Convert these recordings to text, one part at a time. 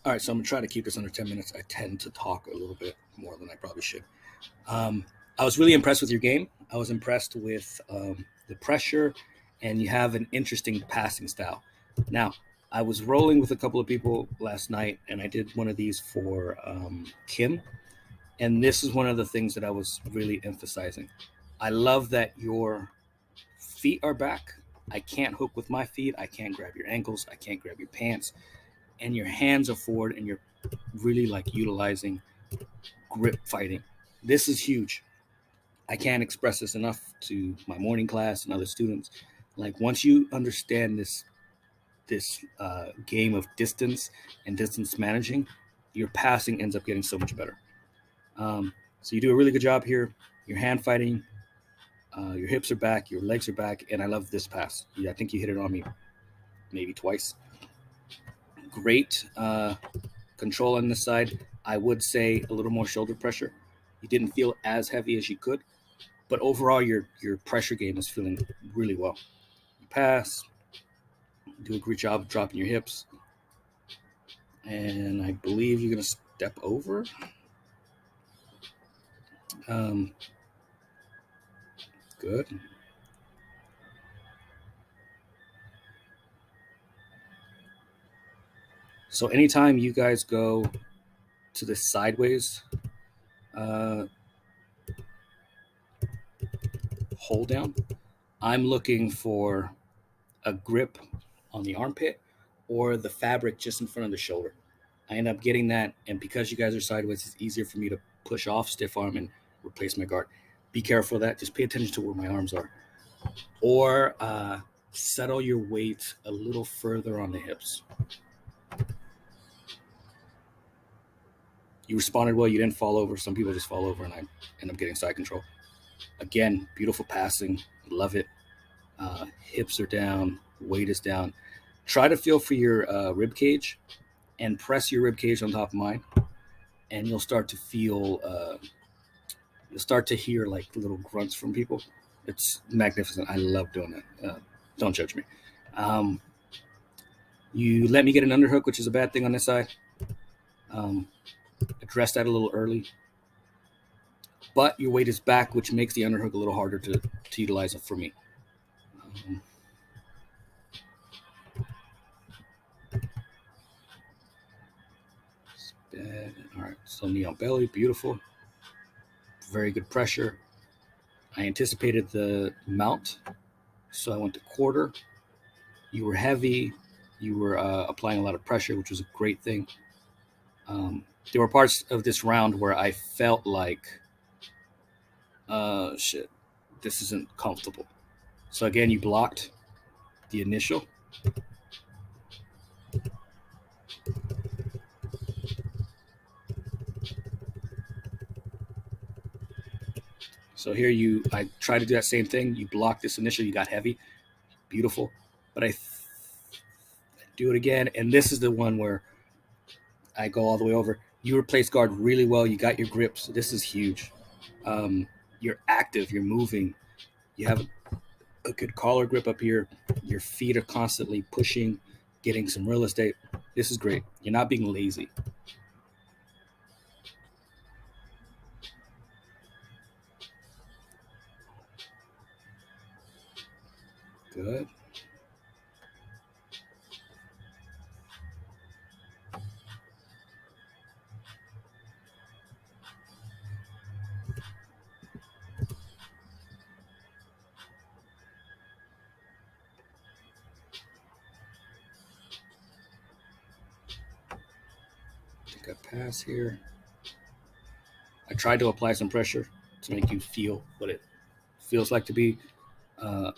All right, so I'm gonna try to keep this under 10 minutes. I tend to talk a little bit more than I probably should. Um, I was really impressed with your game. I was impressed with the pressure, and you have an interesting passing style. Now, I was rolling with a couple of people last night, and I did one of these for Kim, and this is one of the things that I was really emphasizing. I love that your feet are back. I can't hook with my feet. I can't grab your ankles. I can't grab your pants. And your hands are forward, and you're really like utilizing grip fighting. This is huge. I can't express this enough to my morning class and other students. Like once you understand this game of distance and distance managing, your passing ends up getting so much better. So you do a really good job here. Your hand fighting, your hips are back, your legs are back, and I love this pass. Yeah, I think you hit it on me maybe twice. Great control on this side. I would say a little more shoulder pressure. You didn't feel as heavy as you could, but overall your pressure game is feeling really well. You pass, do a great job of dropping your hips, and I believe you're gonna step over. Um, Good. So anytime you guys go to the sideways uh, hold down, I'm looking for a grip on the armpit or the fabric just in front of the shoulder. I end up getting that, and because you guys are sideways, it's easier for me to push off stiff arm and replace my guard. Be careful of that. Just pay attention to where my arms are. Or settle your weight a little further on the hips. You responded well. You didn't fall over. Some people just fall over, and I end up getting side control. Again, beautiful passing. Love it. Hips are down. Weight is down. Try to feel for your rib cage and press your rib cage on top of mine, and you'll start to feel. You'll start to hear like little grunts from people. It's magnificent. I love doing that. Don't judge me. Um, you let me get an underhook, which is a bad thing on this side. Um, address that a little early, but your weight is back, which makes the underhook a little harder to utilize for me. Um, all right, so knee on belly, beautiful, very good pressure. I anticipated the mount, so I went to quarter. You were heavy. You were applying a lot of pressure, which was a great thing. There were parts of this round where I felt like, shit, this isn't comfortable. So again, you blocked the initial. So here I tried to do that same thing. You blocked this initial. You got heavy, beautiful. But I do it again, and this is the one where I go all the way over. You replace guard really well. You got your grips. This is huge. You're active. You're moving. You have a good collar grip up here. Your feet are constantly pushing, getting some real estate. This is great. You're not being lazy. Good. I think I pass here. I tried to apply some pressure to make you feel what it feels like to be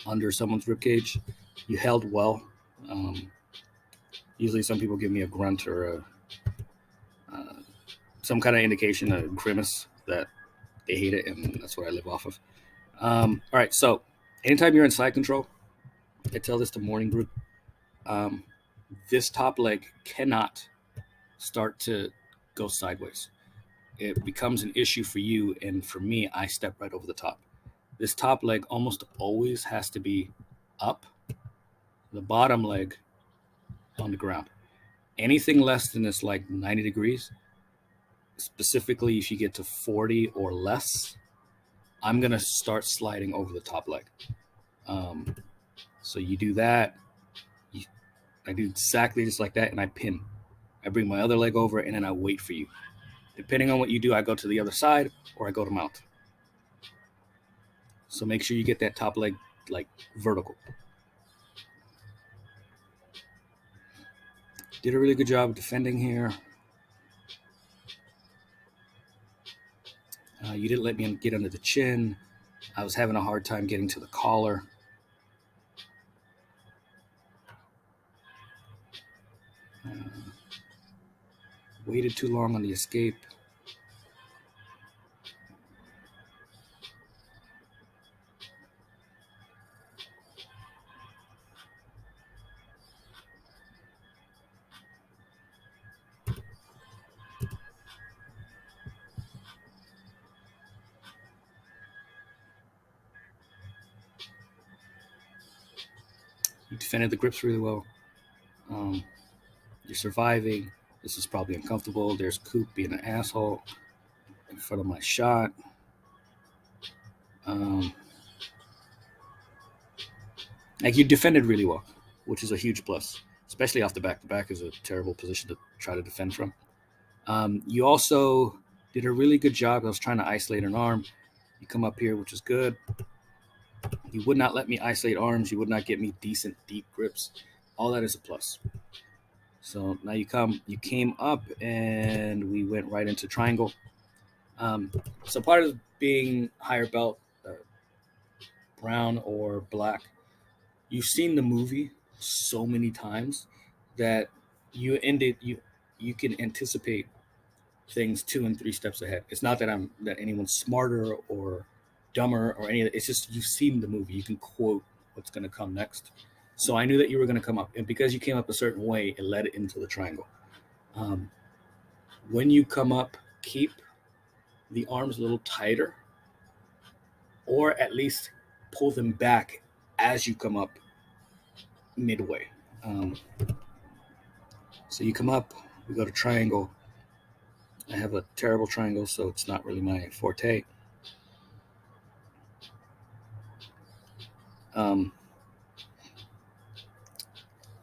under someone's ribcage. You held well. Um, Usually, some people give me a grunt or uh, some kind of indication, a grimace that they hate it, and that's what I live off of. All right, so anytime you're in side control, I tell this to morning group. Um, this top leg cannot start to go sideways. It becomes an issue for you, and for me, I step right over the top. This top leg almost always has to be up, the bottom leg on the ground. Anything less than this, like 90 degrees, specifically if you get to 40 or less, I'm going to start sliding over the top leg. So you do that. I do exactly just like that, and I pin. I bring my other leg over, and then I wait for you. Depending on what you do, I go to the other side or I go to mount. So make sure you get that top leg like vertical. Did a really good job of defending here. You didn't let me get under the chin. I was having a hard time getting to the collar. Waited too long on the escape. You defended the grips really well. You're surviving. This is probably uncomfortable. There's Coop being an asshole in front of my shot. Like, you defended really well, which is a huge plus, especially off the back. The back is a terrible position to try to defend from. You also did a really good job. I was trying to isolate an arm. You come up here, which is good. You would not let me isolate arms. You would not get me decent, deep grips. All that is a plus. So now you came up, and we went right into triangle. So part of being higher belt, brown or black, you've seen the movie so many times that you can anticipate things 2 and 3 steps ahead. It's not that anyone's smarter or dumber or any of it. It's just you've seen the movie. You can quote what's going to come next. So I knew that you were going to come up, and because you came up a certain way, it led into the triangle. When you come up, keep the arms a little tighter, or at least pull them back as you come up midway. So you come up, we go to triangle. I have a terrible triangle, so it's not really my forte.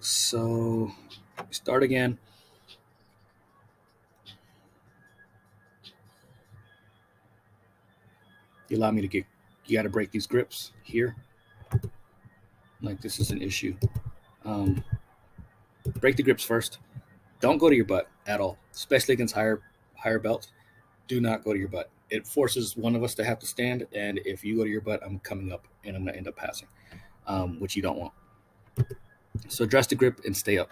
So we start again. You allow me to you got to break these grips here. Like, this is an issue. Break the grips first. Don't go to your butt at all, especially against higher belts. Do not go to your butt. It forces one of us to have to stand, and if you go to your butt, I'm coming up, and I'm going to end up passing, which you don't want. So address the grip and stay up.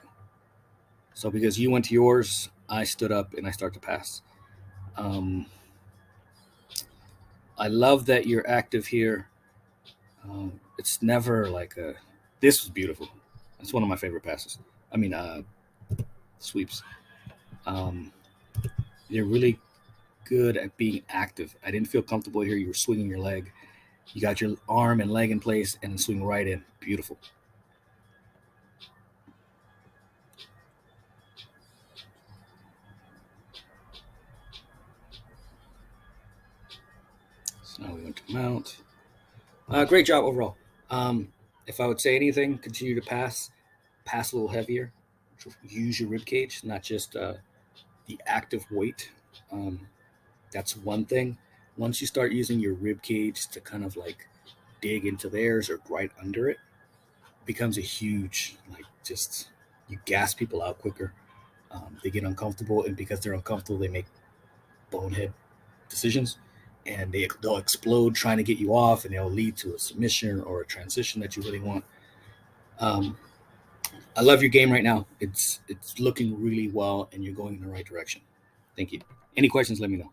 So because you went to yours, I stood up, and I start to pass. I love that you're active here. It's never like this was beautiful. It's one of my favorite passes. I mean, sweeps. You're really good at being active. I didn't feel comfortable here. You were swinging your leg. You got your arm and leg in place and then swing right in. Beautiful. So now we went to mount. Great job overall. If I would say anything, continue to pass a little heavier. Use your rib cage, not just the active weight. That's one thing. Once you start using your rib cage to kind of like dig into theirs or right under it, becomes a huge, like, just, you gas people out quicker. They get uncomfortable, and because they're uncomfortable, they make bonehead decisions, and they'll explode trying to get you off, and they'll lead to a submission or a transition that you really want. I love your game right now. It's looking really well, and you're going in the right direction. Thank you. Any questions, let me know.